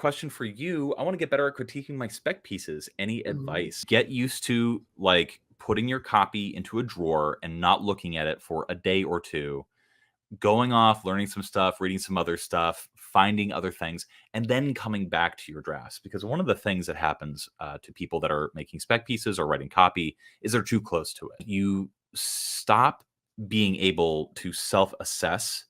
question for you. I want to get better at critiquing my spec pieces. Any Mhm. advice? Get used to like putting your copy into a drawer and not looking at it for a day or two, going off, learning some stuff, reading some other stuff, finding other things, and then coming back to your drafts. Because one of the things that happens to people that are making spec pieces or writing copy is they're too close to it. You stop being able to self assess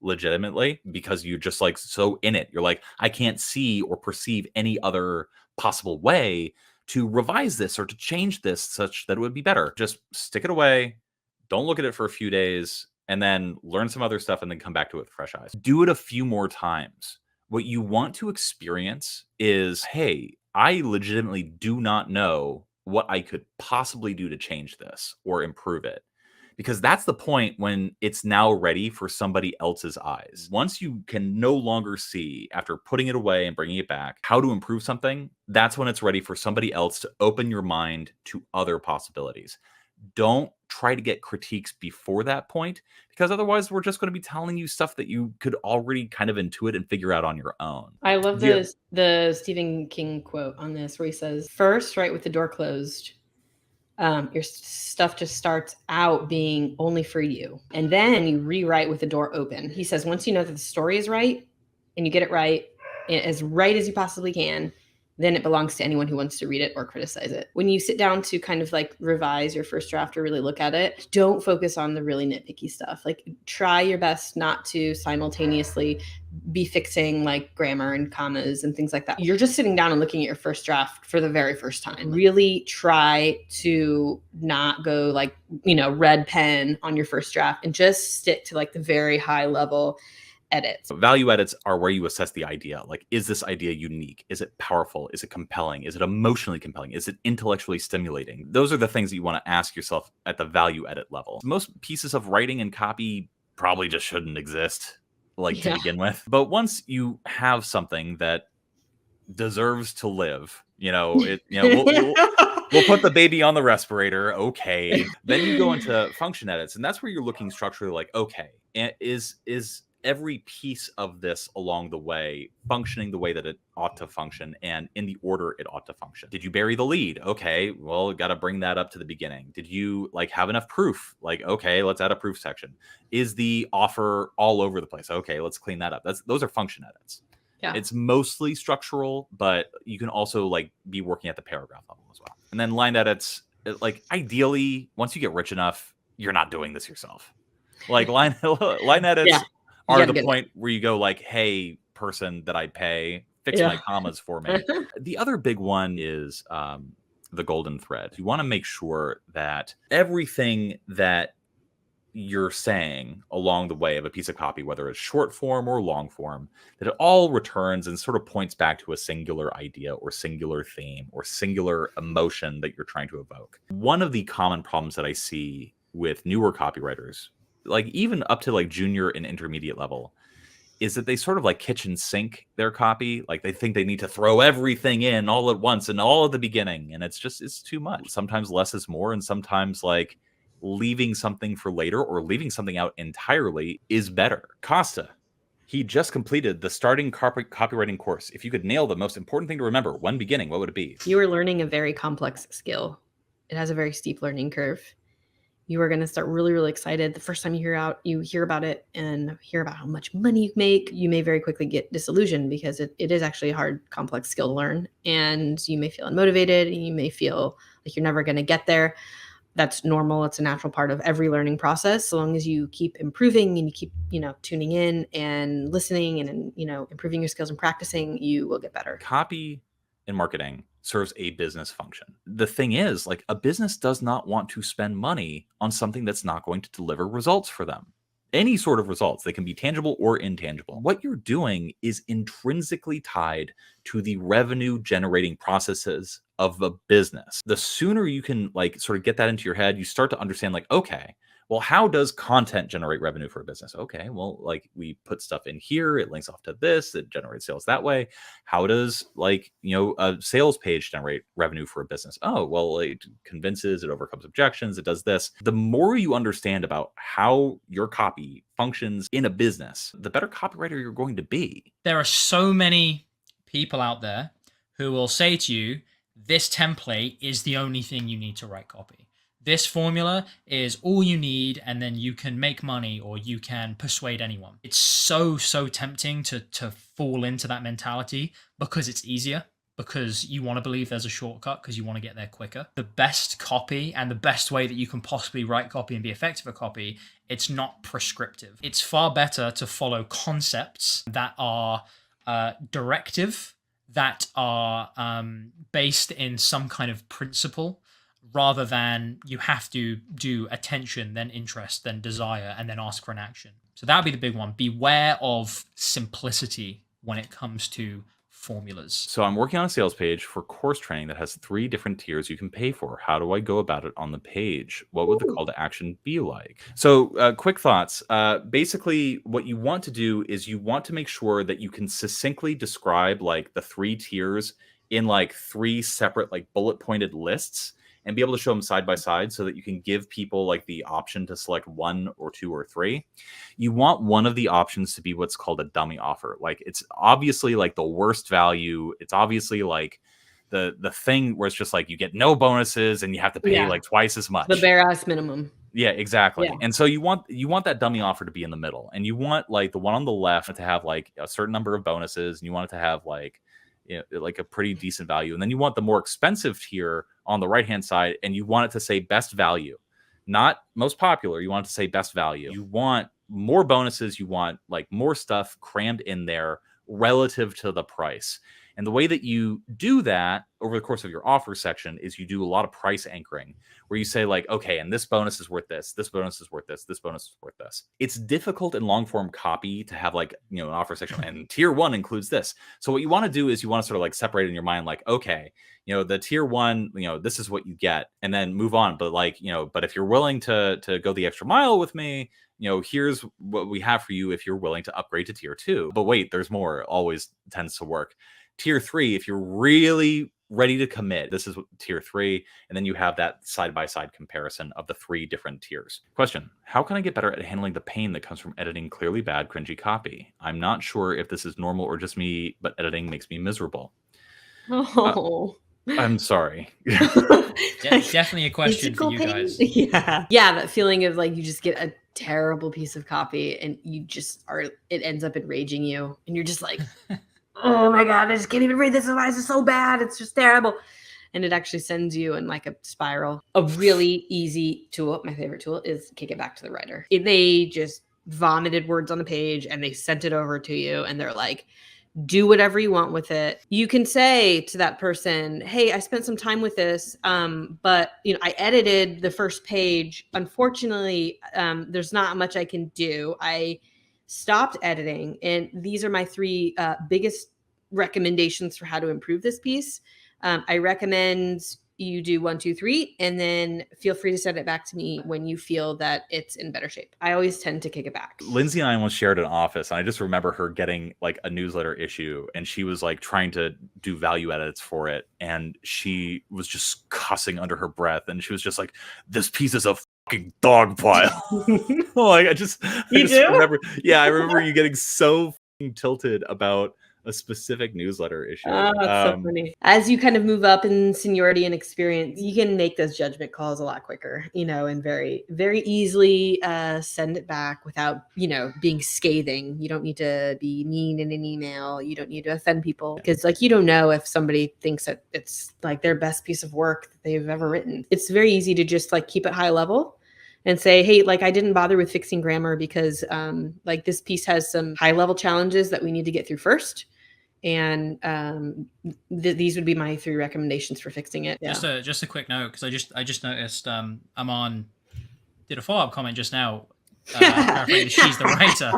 legitimately because you're just like so in it. You're like, I can't see or perceive any other possible way to revise this or to change this such that it would be better. Just stick it away. Don't look at it for a few days and then learn some other stuff and then come back to it with fresh eyes. Do it a few more times. What you want to experience is, hey, I legitimately do not know what I could possibly do to change this or improve it. Because that's the point when it's now ready for somebody else's eyes. Once you can no longer see, after putting it away and bringing it back, how to improve something, that's when it's ready for somebody else to open your mind to other possibilities. Don't try to get critiques before that point, because otherwise we're just going to be telling you stuff that you could already kind of intuit and figure out on your own. I love Yeah. the Stephen King quote on this where he says, first, write with the door closed. Your stuff just starts out being only for you. And then you rewrite with the door open. He says, once you know that the story is right and you get it right as you possibly can, then it belongs to anyone who wants to read it or criticize it. When you sit down to kind of like revise your first draft or really look at it, don't focus on the really nitpicky stuff. Like try your best not to simultaneously be fixing like grammar and commas and things like that. You're just sitting down and looking at your first draft for the very first time. Really try to not go like, red pen on your first draft and just stick to like the very high level edits. Value edits are where you assess the idea. Like, is this idea unique? Is it powerful? Is it compelling? Is it emotionally compelling? Is it intellectually stimulating? Those are the things that you want to ask yourself at the value edit level. Most pieces of writing and copy probably just shouldn't exist, to begin with. But once you have something that deserves to live, we'll put the baby on the respirator. Okay. Then you go into function edits, and that's where you're looking structurally like, okay, is every piece of this along the way functioning the way that it ought to function and in the order it ought to function? Did you bury the lead? Okay, well, got to bring that up to the beginning. Did you have enough proof? Okay, let's add a proof section. Is the offer all over the place? Okay, let's clean that up. Those are function edits. Yeah. It's mostly structural, but you can also be working at the paragraph level as well. And then line edits, ideally, once you get rich enough, you're not doing this yourself. Line edits are the point where you go hey, person that I pay, fix my commas for me. The other big one is the golden thread. You want to make sure that everything that you're saying along the way of a piece of copy, whether it's short form or long form, that it all returns and sort of points back to a singular idea or singular theme or singular emotion that you're trying to evoke. One of the common problems that I see with newer copywriters, even up to junior and intermediate level, is that they sort of kitchen sink their copy. They think they need to throw everything in all at once and all at the beginning. And it's too much. Sometimes less is more. And sometimes leaving something for later or leaving something out entirely is better. Costa, he just completed the starting copywriting course. If you could nail the most important thing to remember when beginning, what would it be? You are learning a very complex skill. It has a very steep learning curve. You are going to start really, really excited. The first time you hear about it and hear about how much money you make, you may very quickly get disillusioned because it is actually a hard, complex skill to learn. And you may feel unmotivated and you may feel like you're never going to get there. That's normal. It's a natural part of every learning process. So long as you keep improving and you keep, tuning in and listening and, improving your skills and practicing, you will get better. Copy and marketing serves a business function. The thing is, a business does not want to spend money on something that's not going to deliver results for them. Any sort of results. They can be tangible or intangible. What you're doing is intrinsically tied to the revenue generating processes of a business. The sooner you can sort of get that into your head, you start to understand okay, well, how does content generate revenue for a business? Okay, well, we put stuff in here, it links off to this, it generates sales that way. How does a sales page generate revenue for a business? Oh, well, it convinces, it overcomes objections, it does this. The more you understand about how your copy functions in a business, the better copywriter you're going to be. There are so many people out there who will say to you, this template is the only thing you need to write copy. This formula is all you need, and then you can make money or you can persuade anyone. It's so tempting to fall into that mentality because it's easier, because you want to believe there's a shortcut, because you want to get there quicker. The best copy and the best way that you can possibly write copy and be effective at copy, it's not prescriptive. It's far better to follow concepts that are directive, that are based in some kind of principle, rather than you have to do attention, then interest, then desire, and then ask for an action. So that would be the big one. Beware of simplicity when it comes to formulas. So I'm working on a sales page for course training that has 3 different tiers you can pay for. How do I go about it on the page? What would the call to action be like? So quick thoughts. Basically, what you want to do is you want to make sure that you can succinctly describe like the 3 tiers in like 3 separate like bullet pointed lists, and be able to show them side by side so that you can give people like the option to select 1 or 2 or 3. You want one of the options to be what's called a dummy offer. Like it's obviously like the worst value. It's obviously like the thing where it's just like you get no bonuses and you have to pay like twice as much. The bare ass minimum. Yeah, exactly. Yeah. And so you want that dummy offer to be in the middle, and you want like the one on the left to have like a certain number of bonuses, and you want it to have like, you know, like a pretty decent value. And then you want the more expensive tier on the right hand side, and you want it to say best value, not most popular. You want it to say best value. You want more bonuses. You want like more stuff crammed in there relative to the price. And the way that you do that over the course of your offer section is you do a lot of price anchoring, where you say like, okay, and this bonus is worth this, this bonus is worth this, this bonus is worth this. It's difficult in long form copy to have like, you know, an offer section and tier 1 includes this. So what you want to do is you want to sort of like separate in your mind, like, okay, you know, the tier 1, you know, this is what you get, and then move on. But like, you know, but if you're willing to go the extra mile with me, you know, here's what we have for you if you're willing to upgrade to tier 2. But wait, there's more. It always tends to work. Tier 3, if you're really ready to commit, this is tier 3. And then you have that side-by-side comparison of the 3 different tiers. Question: how can I get better at handling the pain that comes from editing clearly bad, cringy copy? I'm not sure if this is normal or just me, but editing makes me miserable. Oh. I'm sorry. Definitely a question for you guys. Yeah, that feeling of like you just get a terrible piece of copy and you just it ends up enraging you, and you're just like, oh my god, I just can't even read this. Why is it so bad? It's just terrible. And it actually sends you in like a spiral. A really easy tool, my favorite tool, is kick it back to the writer. They just vomited words on the page and they sent it over to you, and they're like, do whatever you want with it. You can say to that person, hey, I spent some time with this, but you know, I edited the first page. Unfortunately, there's not much I can do. I stopped editing, and these are my 3 biggest recommendations for how to improve this piece. I recommend you do 1, 2, 3, and then feel free to send it back to me when you feel that it's in better shape. I always tend to kick it back. Lindsey and I once shared an office, and I just remember her getting like a newsletter issue, and she was like trying to do value edits for it, and she was just cussing under her breath, and she was just like, this piece is a fucking dog pile. Like I just remember, yeah, I remember you getting so tilted about a specific newsletter issue. Oh, that's so funny. As you kind of move up in seniority and experience, you can make those judgment calls a lot quicker, you know, and very, very easily send it back without, you know, being scathing. You don't need to be mean in an email. You don't need to offend people, because like, you don't know if somebody thinks that it's like their best piece of work that they've ever written. It's very easy to just like keep it high level and say, hey, like I didn't bother with fixing grammar because like this piece has some high level challenges that we need to get through first. And these would be my 3 recommendations for fixing it. Yeah. Just a quick note, because I just noticed did a follow-up comment just now. She's the writer.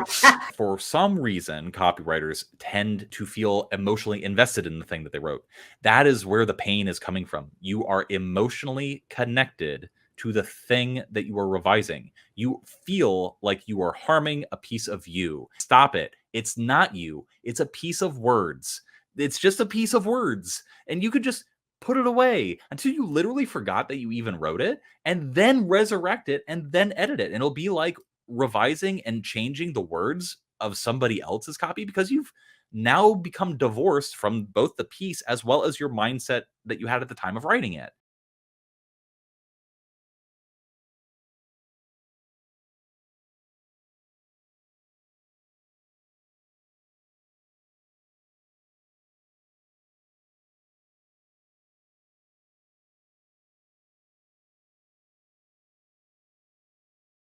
For some reason, copywriters tend to feel emotionally invested in the thing that they wrote. That is where the pain is coming from. You are emotionally connected to the thing that you are revising. You feel like you are harming a piece of you. Stop it. It's not you. It's a piece of words. It's just a piece of words. And you could just put it away until you literally forgot that you even wrote it, and then resurrect it and then edit it. And it'll be like revising and changing the words of somebody else's copy, because you've now become divorced from both the piece as well as your mindset that you had at the time of writing it.